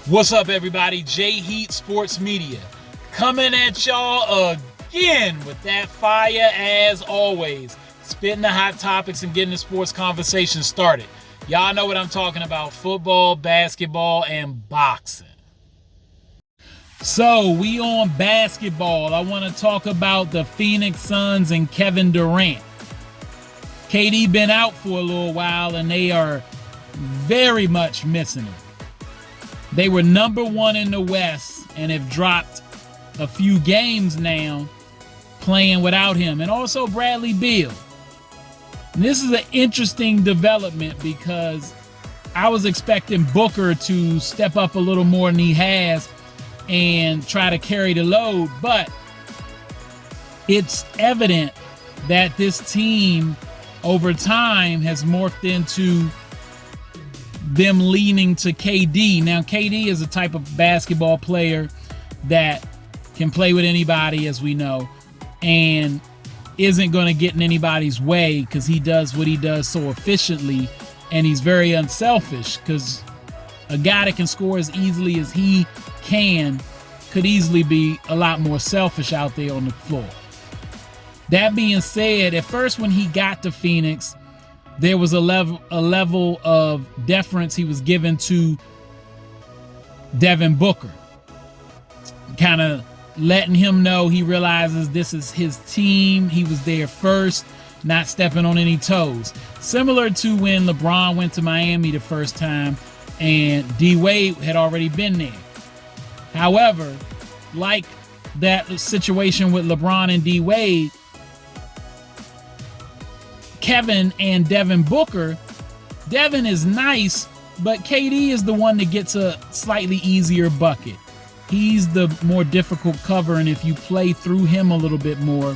What's up, everybody? J Heat Sports Media coming at y'all again with that fire as always. Spitting the hot topics and getting the sports conversation started. Y'all know what I'm talking about: football, basketball, and boxing. So we on basketball. I want to talk about the Phoenix Suns and Kevin Durant. KD been out for a little while and they are very much missing him. They were number one in the West and have dropped a few games now playing without him. And also Bradley Beal. And this is an interesting development because I was expecting Booker to step up a little more than he has and try to carry the load. But it's evident that this team over time has morphed into them leaning to KD. Now, KD is a type of basketball player that can play with anybody, as we know, and isn't going to get in anybody's way because he does what he does so efficiently, and he's very unselfish because a guy that can score as easily as he can could easily be a lot more selfish out there on the floor. That being said, at first when he got to Phoenix, there was a level of deference he was given to Devin Booker, kind of letting him know he realizes this is his team. He was there first, not stepping on any toes. Similar to when LeBron went to Miami the first time and D-Wade had already been there. However, like that situation with LeBron and D-Wade, Kevin and Devin Booker, Devin is nice, but KD is the one that gets a slightly easier bucket. He's the more difficult cover, and if you play through him a little bit more,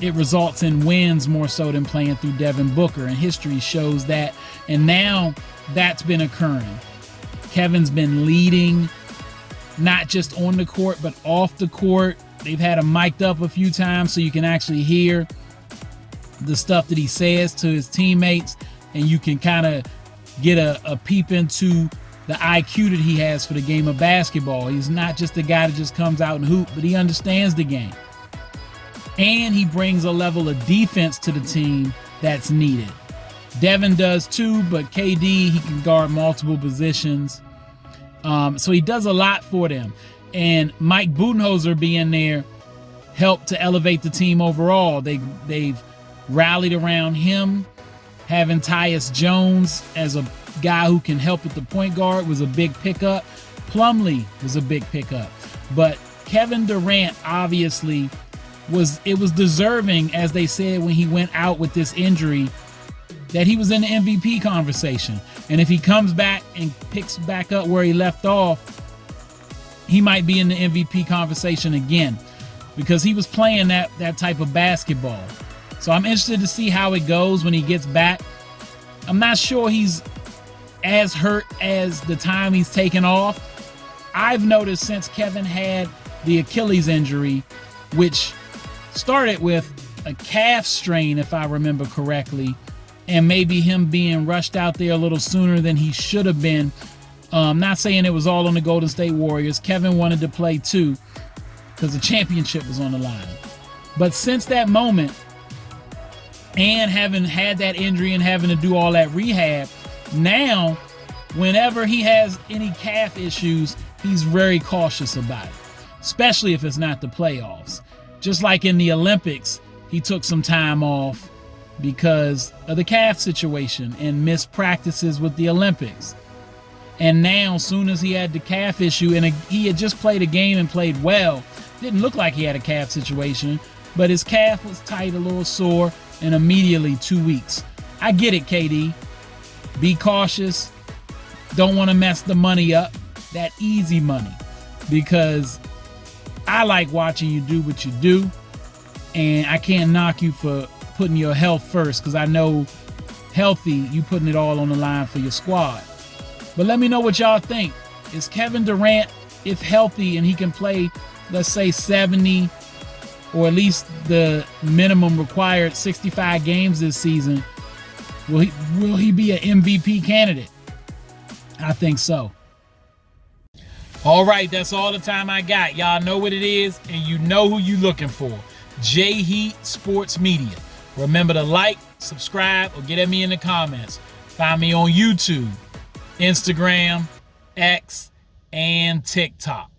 it results in wins more so than playing through Devin Booker, and history shows that, and now that's been occurring. Kevin's been leading, not just on the court, but off the court. They've had him mic'd up a few times so you can actually hear the stuff that he says to his teammates, and you can kind of get a peep into the IQ that he has for the game of basketball. He's not just a guy that just comes out and hoop, but he understands the game. And he brings a level of defense to the team that's needed. Devin does too, but KD, he can guard multiple positions. So he does a lot for them. And Mike Budenholzer being there helped to elevate the team overall. They've rallied around him. Having Tyus Jones as a guy who can help at the point guard was a big pickup. Plumlee was a big pickup. But Kevin Durant obviously was deserving, as they said when he went out with this injury, that he was in the MVP conversation. And if he comes back and picks back up where he left off, he might be in the MVP conversation again because he was playing that type of basketball. So I'm interested to see how it goes when he gets back. I'm not sure he's as hurt as the time he's taken off. I've noticed since Kevin had the Achilles injury, which started with a calf strain, if I remember correctly, and maybe him being rushed out there a little sooner than he should have been. Not saying it was all on the Golden State Warriors. Kevin wanted to play too because the championship was on the line. But since that moment, and having had that injury and having to do all that rehab, now, whenever he has any calf issues, he's very cautious about it, especially if it's not the playoffs. Just like in the Olympics, he took some time off because of the calf situation and missed practices with the Olympics. And now, as soon as he had the calf issue, and he had just played a game and played well, didn't look like he had a calf situation, but his calf was tight, a little sore, and immediately 2 weeks. I get it, KD. Be cautious. Don't want to mess the money up, that easy money, because I like watching you do what you do, and I can't knock you for putting your health first because I know healthy, you putting it all on the line for your squad. But let me know what y'all think. Is Kevin Durant, if healthy and he can play, let's say 70 or at least the minimum required 65 games this season, will he be an MVP candidate? I think so. All right, that's all the time I got. Y'all know what it is, and you know who you looking for. J Heat Sports Media. Remember to like, subscribe, or get at me in the comments. Find me on YouTube, Instagram, X, and TikTok.